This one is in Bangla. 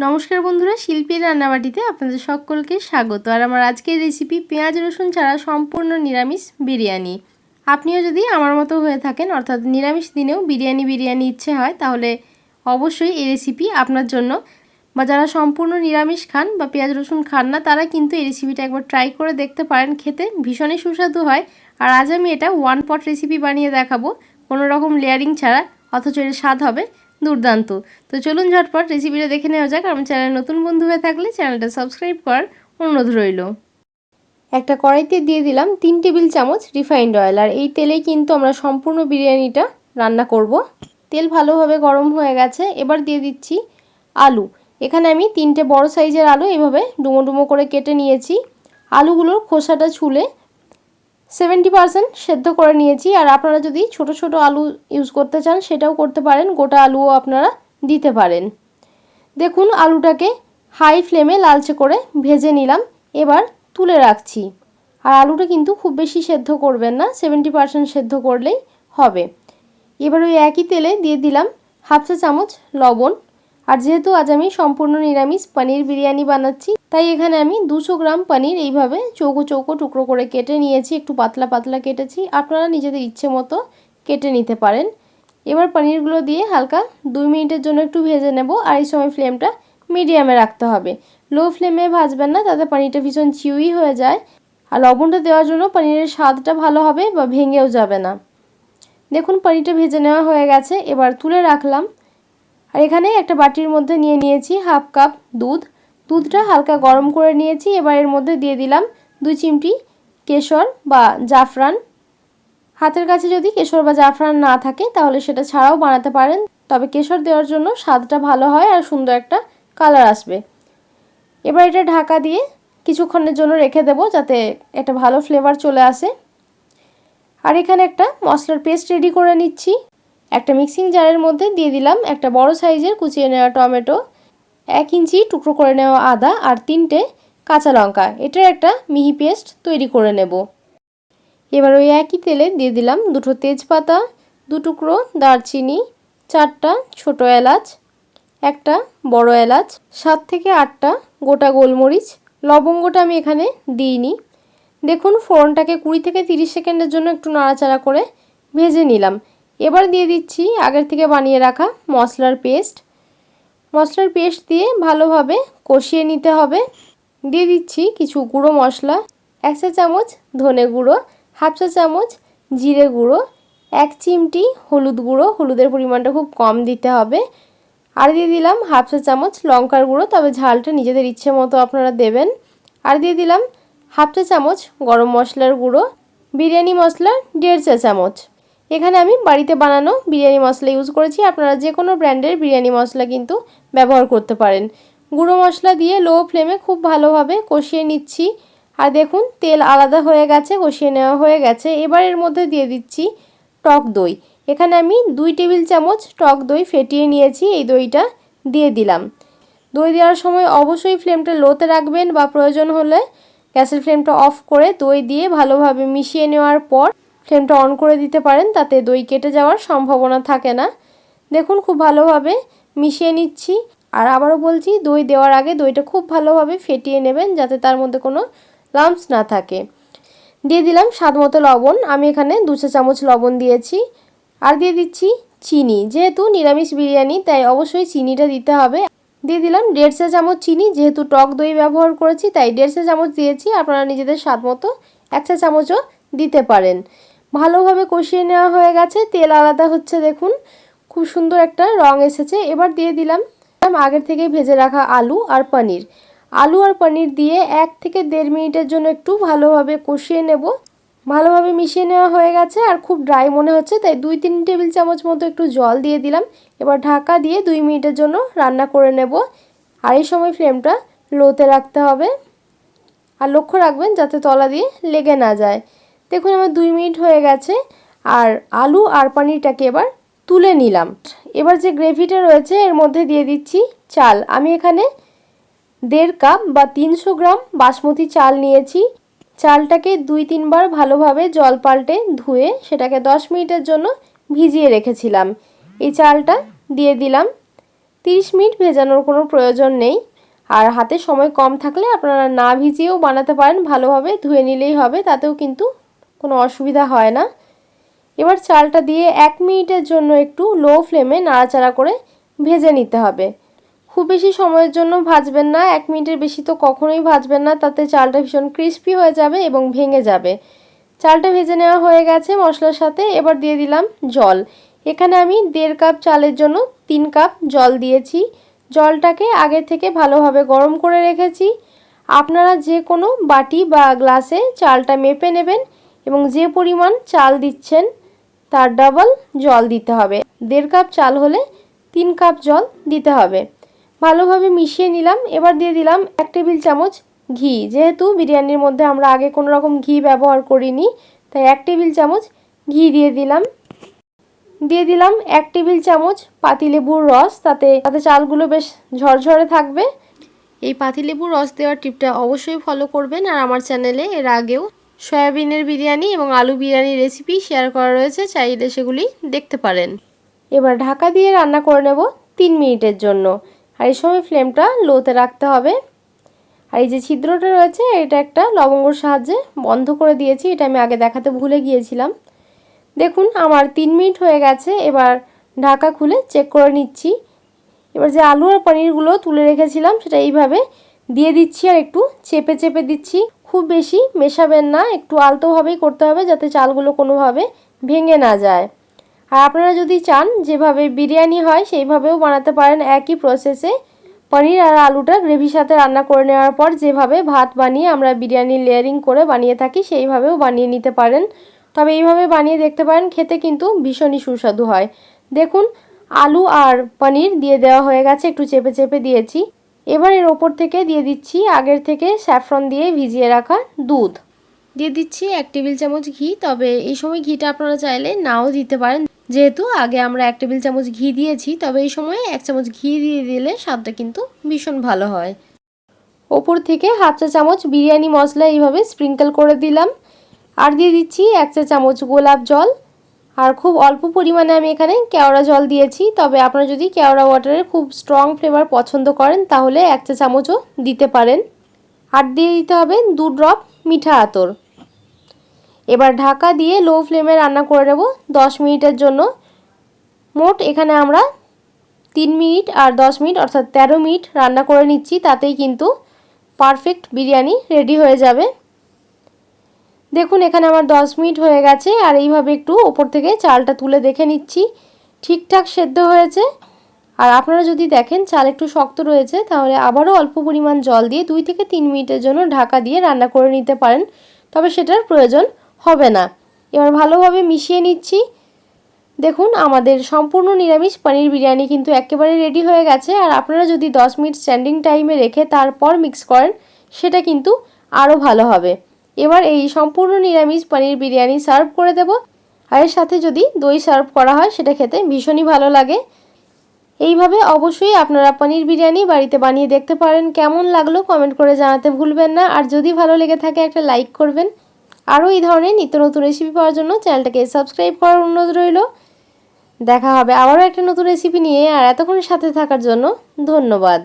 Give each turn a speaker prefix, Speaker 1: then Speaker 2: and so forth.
Speaker 1: নমস্কার বন্ধুরা, শিল্পীর রান্নাবাটিতে আপনাদের সকলকে স্বাগত। আর আমার আজকের রেসিপি পেঁয়াজ রসুন ছাড়া সম্পূর্ণ নিরামিষ বিরিয়ানি। আপনিও যদি আমার মতো হয়ে থাকেন, অর্থাৎ নিরামিষ দিনেও বিরিয়ানি ইচ্ছে হয়, তাহলে অবশ্যই এই রেসিপি আপনার জন্য। বা যারা সম্পূর্ণ নিরামিষ খান বা পেঁয়াজ রসুন খান না, তারা কিন্তু এই রেসিপিটা একবার ট্রাই করে দেখতে পারেন। খেতে ভীষণই সুস্বাদু হয়। আর আজ আমি এটা ওয়ান পট রেসিপি বানিয়ে দেখাবো, কোনো রকম লেয়ারিং ছাড়া, অথচ এর স্বাদ হবে দুর্দান্ত। তো চলুন ঝটপট রেসিপিটা দেখে নেওয়া যাক। আমার চ্যানেল নতুন বন্ধু হয়ে থাকলে চ্যানেলটা সাবস্ক্রাইব করার অনুরোধ রইল। একটা কড়াইতে দিয়ে দিলাম 3 টেবিল চামচ রিফাইন্ড অয়েল। আর এই তেলেই কিন্তু আমরা সম্পূর্ণ বিরিয়ানিটা রান্না করব। তেল ভালোভাবে গরম হয়ে গেছে, এবার দিয়ে দিচ্ছি আলু। এখানে আমি 3টে বড় সাইজের আলু এভাবে ডুমো ডুমো করে কেটে নিয়েছি। আলুগুলোর খোসাটা ছুলে 70% সেদ্ধ করে নিয়েছি। আর আপনারা যদি ছোট ছোট আলু ইউজ করতে চান সেটাও করতে পারেন, গোটা আলুও আপনারা দিতে পারেন। দেখুন আলুটাকে হাই ফ্লেমে লালচে করে ভেজে নিলাম, এবার তুলে রাখছি। আর আলুটা কিন্তু খুব বেশি সেদ্ধ করবেন না, 70% সেদ্ধ করলেই হবে। এবার ওই একই তেলে দিয়ে দিলাম হাফ চা চামচ লবণ। আর যেহেতু আজ আমি সম্পূর্ণ নিরামিষ পনির বিরিয়ানি বানাচ্ছি, তাই এখানে আমি 200 গ্রাম পনির এইভাবে চৌকো চৌকো টুকরো করে কেটে নিয়েছি। একটু পাতলা পাতলা কেটেছি, আপনারা নিজেদের ইচ্ছে মতো কেটে নিতে পারেন। এবার পনিরগুলো দিয়ে হালকা 2 মিনিটের জন্য একটু ভেজে নেব। আর এই সময় ফ্লেমটা মিডিয়ামে রাখতে হবে, লো ফ্লেমে ভাজবেন না, তাতে পনিরটা ভীষণ চিউই হয়ে যায়। আর লবণটা দেওয়ার জন্য পনিরের স্বাদটা ভালো হবে বা ভেঙেও যাবে না। দেখুন পনিরটা ভেজে নেওয়া হয়ে গেছে, এবার তুলে রাখলাম। আর এখানে একটা বাটির মধ্যে নিয়ে নিয়েছি হাফ কাপ দুধ। দুধটা হালকা গরম করে নিয়েছি। এবার এর মধ্যে দিয়ে দিলাম 2 চিমটি কেশর বা জাফরান। হাতের কাছে যদি কেশর বা জাফরান না থাকে তাহলে সেটা ছাড়াও বানাতে পারেন, তবে কেশর দেওয়ার জন্য স্বাদটা ভালো হয় আর সুন্দর একটা কালার আসবে। এবার এটা ঢাকা দিয়ে কিছুক্ষণের জন্য রেখে দেব, যাতে একটা ভালো ফ্লেভার চলে আসে। আর এখানে একটা মশলার পেস্ট রেডি করে নিচ্ছি। একটা মিক্সিং জারের মধ্যে দিয়ে দিলাম একটা বড় সাইজের কুচিয়ে নেওয়া টমেটো, 1 ইঞ্চি টুকরো করে নেওয়া আদা আর 3টে কাঁচা লঙ্কা। এটার একটা মিহি পেস্ট তৈরি করে নেব। এবার ওই একই তেলে দিয়ে দিলাম 2টো তেজপাতা, 2 টুকরো দারচিনি, 4টা ছোট এলাচ, একটা বড় এলাচ, 7 থেকে 8টা গোটা গোলমরিচ। লবঙ্গটা আমি এখানে দিইনি। দেখুন ফোড়নটাকে 20 থেকে 30 সেকেন্ডের জন্য একটু নাড়াচাড়া করে ভেজে নিলাম। এবার দিয়ে দিচ্ছি আগের থেকে বানিয়ে রাখা মশলার পেস্ট। মশলার পেস্ট দিয়ে ভালোভাবে কষিয়ে নিতে হবে। দিয়ে দিচ্ছি কিছু গুঁড়ো মশলা, 1 চা চামচ ধনে গুঁড়ো, হাফ চা চামচ জিরে গুঁড়ো, 1 চিমটি হলুদ গুঁড়ো, হলুদের পরিমাণটা খুব কম দিতে হবে। আর দিয়ে দিলাম হাফ চা চামচ লঙ্কার গুঁড়ো, তবে ঝালটা নিজেদের ইচ্ছে মতো আপনারা দেবেন। আর দিয়ে দিলাম হাফ চা চামচ গরম মশলার গুঁড়ো, বিরিয়ানি মশলা 1.5 চা চামচ। এখানে আমি বাড়িতে বানানো বিরিয়ানি মশলা ইউজ করেছি, আপনারা যে কোনো ব্র্যান্ডের বিরিয়ানি মশলা কিন্তু ব্যবহার করতে পারেন। গুঁড়ো মশলা দিয়ে লো ফ্লেমে খুব ভালোভাবে কষিয়ে নিচ্ছি। আর দেখুন তেল আলাদা হয়ে গেছে, কষিয়ে নেওয়া হয়ে গেছে। এবার এর মধ্যে দিয়ে দিচ্ছি টক দই। এখানে আমি 2 টেবিল চামচ টক দই ফেটিয়ে নিয়েছি, এই দইটা দিয়ে দিলাম। দই দেওয়ার সময় অবশ্যই ফ্লেমটা লোতে রাখবেন, বা প্রয়োজন হলে গ্যাসের ফ্লেমটা অফ করে দই দিয়ে ভালোভাবে মিশিয়ে নেওয়ার পর ফ্লেমটা অন করে দিতে পারেন, তাতে দই কেটে যাওয়ার সম্ভাবনা থাকে না। দেখুন খুব ভালোভাবে মিশিয়ে নিচ্ছি। আর আবারও বলছি, দই দেওয়ার আগে দইটা খুব ভালোভাবে ফেটিয়ে নেবেন, যাতে তার মধ্যে কোনো লাম্পস না থাকে। দিয়ে দিলাম স্বাদ মতো লবণ, আমি এখানে 2 চা চামচ লবণ দিয়েছি। আর দিয়ে দিচ্ছি চিনি, যেহেতু নিরামিষ বিরিয়ানি তাই অবশ্যই চিনিটা দিতে হবে। দিয়ে দিলাম 1.5 চা চামচ চিনি, যেহেতু টক দই ব্যবহার করেছি তাই 1.5 চা চামচ দিয়েছি। আপনারা নিজেদের স্বাদ মতো 1 চা চামচও দিতে পারেন। ভালোভাবে কষিয়ে নেওয়া হয়ে গেছে, তেল আলাদা হচ্ছে, দেখুন খুব সুন্দর একটা রং এসেছে। এবার দিয়ে দিলাম আগের থেকে ভেজে রাখা আলু আর পনির। আলু আর পনির দিয়ে 1 থেকে 1.5 মিনিটের জন্য একটু ভালোভাবে কষিয়ে নেব। ভালোভাবে মিশিয়ে নেওয়া হয়ে গেছে আর খুব ড্রাই মনে হচ্ছে, তাই 2-3 টেবিল চামচ মতো একটু জল দিয়ে দিলাম। এবার ঢাকা দিয়ে 2 মিনিটের জন্য রান্না করে নেব। আর এই সময় ফ্লেমটা লোতে রাখতে হবে, আর লক্ষ্য রাখবেন যাতে তলা দিয়ে লেগে না যায়। দেখুন আমার 2 মিনিট হয়ে গেছে, আর আলু আর পনিরটাকে এবার তুলে নিলাম। এবার যে গ্রেভিটা রয়েছে এর মধ্যে দিয়ে দিচ্ছি চাল। আমি এখানে 1.5 কাপ বা 300 গ্রাম বাসমতি চাল নিয়েছি। চালটাকে 2-3 বার ভালোভাবে জল পাল্টে ধুয়ে সেটাকে 10 মিনিটের জন্য ভিজিয়ে রেখেছিলাম। এই চালটা দিয়ে দিলাম। 30 মিনিট ভেজানোর কোনো প্রয়োজন নেই। আর হাতে সময় কম থাকলে আপনারা না ভিজিয়েও বানাতে পারেন, ভালোভাবে ধুয়ে নিলেই হবে, তাতেও কিন্তু কোনো অসুবিধা হয় না। এবার চালটা দিয়ে 1 মিনিটের জন্য একটু লো ফ্লেমে নাড়াচাড়া করে ভেজে নিতে হবে। খুব বেশি সময়ের জন্য ভাজবেন না, 1 মিনিটের বেশি তো কখনোই ভাজবেন না, তাতে চালটা ভীষণ ক্রিস্পি হয়ে যাবে এবং ভেঙে যাবে। চালটা ভেজে নেওয়া হয়ে গেছে মশলার সাথে। এবার দিয়ে দিলাম জল। এখানে আমি 1.5 কাপ চালের জন্য 3 কাপ জল দিয়েছি। জলটাকে আগে থেকে ভালোভাবে গরম করে রেখেছি। আপনারা যে কোনো বাটি বা গ্লাসে চালটা মেপে নেবেন এবং যে পরিমাণ চাল দিচ্ছেন তার ডাবল জল দিতে হবে। 1.5 কাপ চাল হলে 3 কাপ জল দিতে হবে। ভালোভাবে মিশিয়ে নিলাম। এবার দিয়ে দিলাম 1 টেবিল চামচ ঘি। যেহেতু বিরিয়ানির মধ্যে আমরা আগে কোনো রকম ঘি ব্যবহার করিনি, তাই 1 টেবিল চামচ ঘি দিয়ে দিলাম। 1 টেবিল চামচ পাতিলেবুর রস, তাতে চালগুলো বেশ ঝরঝরে থাকবে। এই পাতিলেবুর রস দেওয়ার টিপটা অবশ্যই ফলো করবেন। আর আমার চ্যানেলে এর আগেও সয়াবিনের বিরিয়ানি এবং আলু বিরিয়ানির রেসিপি শেয়ার করা রয়েছে, চাইলে সেগুলি দেখতে পারেন। এবার ঢাকা দিয়ে রান্না করে নেব 3 মিনিটের জন্য। আর এই সময় ফ্লেমটা লোতে রাখতে হবে। আর এই যে ছিদ্রটা রয়েছে এটা একটা লবঙ্গর সাহায্যে বন্ধ করে দিয়েছি, এটা আমি আগে দেখাতে ভুলে গিয়েছিলাম। দেখুন আমার 3 মিনিট হয়ে গেছে। এবার ঢাকা খুলে চেক করে নিচ্ছি। এবার যে আলু আর পনিরগুলো তুলে রেখেছিলাম সেটা এইভাবে দিয়ে দিচ্ছি আর একটু চেপে চেপে দিচ্ছি। খুব বেশি মেশাবেন না, একটু আলতোভাবেই করতে হবে যাতে চালগুলো কোনোভাবে ভেঙে না যায়। আর আপনারা যদি চান যেভাবে বিরিয়ানি হয় সেইভাবেও বানাতে পারেন একই প্রসেসে। পনির আর আলুটা গ্রেভির সাথে রান্না করে নেওয়ার পর যেভাবে ভাত বানিয়ে আমরা বিরিয়ানি লেয়ারিং করে বানিয়ে থাকি সেইভাবেও বানিয়ে নিতে পারেন। তবে এইভাবে বানিয়ে দেখতে পারেন, খেতে কিন্তু ভীষণই সুস্বাদু হয়। দেখুন আলু আর পনির দিয়ে দেওয়া হয়ে গেছে, একটু চেপে চেপে দিয়েছি। এবার এর ওপর থেকে দিয়ে দিচ্ছি আগের থেকে স্যাফরন দিয়ে ভিজিয়ে রাখা দুধ। দিয়ে দিচ্ছি 1 টেবিল চামচ ঘি। তবে এই সময় ঘিটা আপনারা চাইলে নাও দিতে পারেন, যেহেতু আগে আমরা 1 টেবিল চামচ ঘি দিয়েছি। তবে এই সময় 1 চামচ ঘি দিয়ে দিলে স্বাদটা কিন্তু ভীষণ ভালো হয়। ওপর থেকে 1/2 চা চামচ বিরিয়ানি মশলা এইভাবে স্প্রিঙ্কেল করে দিলাম। আর দিয়ে দিচ্ছি 1 চা চামচ গোলাপ জল। আর খুব অল্প পরিমাণে আমি এখানে কেওড়া জল দিয়েছি। তবে আপনারা যদি কেওড়া ওয়াটারের খুব স্ট্রং ফ্লেভার পছন্দ করেন তাহলে 1 চা চামচও দিতে পারেন। আর দিয়ে দিতে হবে 2 ড্রপ মিঠা আতর। এবার ঢাকা দিয়ে লো ফ্লেমে রান্না করে নেব 10 মিনিটের জন্য। মোট এখানে আমরা 3 মিনিট আর 10 মিনিট অর্থাৎ 13 মিনিট রান্না করে নিচ্ছি, তাতেই কিন্তু পারফেক্ট বিরিয়ানি রেডি হয়ে যাবে। দেখুন এখানে আমার 10 মিনিট হয়ে গেছে। আর এইভাবে একটু ওপর থেকে চালটা তুলে দেখে নিচ্ছি ঠিকঠাক সেদ্ধ হয়েছে। আর আপনারা যদি দেখেন চাল একটু শক্ত রয়েছে তাহলে আবারও অল্প পরিমাণ জল দিয়ে 2 থেকে 3 মিনিটের জন্য ঢাকা দিয়ে রান্না করে নিতে পারেন, তবে সেটার প্রয়োজন হবে না। এবার ভালোভাবে মিশিয়ে নিচ্ছি। দেখুন আমাদের সম্পূর্ণ নিরামিষ পনির বিরিয়ানি কিন্তু একেবারে রেডি হয়ে গেছে। আর আপনারা যদি 10 মিনিট স্ট্যান্ডিং টাইমে রেখে তারপর মিক্স করেন সেটা কিন্তু আরও ভালো হবে। এবার এই সম্পূর্ণ নিরামিষ পনির বিরিয়ানি সার্ভ করে দেব। আর এর সাথে যদি দই সার্ভ করা হয় সেটা খেতে ভীষণই ভালো লাগে। এইভাবে অবশ্যই আপনারা পনির বিরিয়ানি বাড়িতে বানিয়ে দেখতে পারেন। কেমন লাগলো কমেন্ট করে জানাতে ভুলবেন না। আর যদি ভালো লেগে থাকে একটা লাইক করবেন। আরও এই ধরনের নিত্য নতুন রেসিপি পাওয়ার জন্য চ্যানেলটাকে সাবস্ক্রাইব করার অনুরোধ রইল। দেখা হবে আবারও একটা নতুন রেসিপি নিয়ে। আর এতক্ষণ সাথে থাকার জন্য ধন্যবাদ।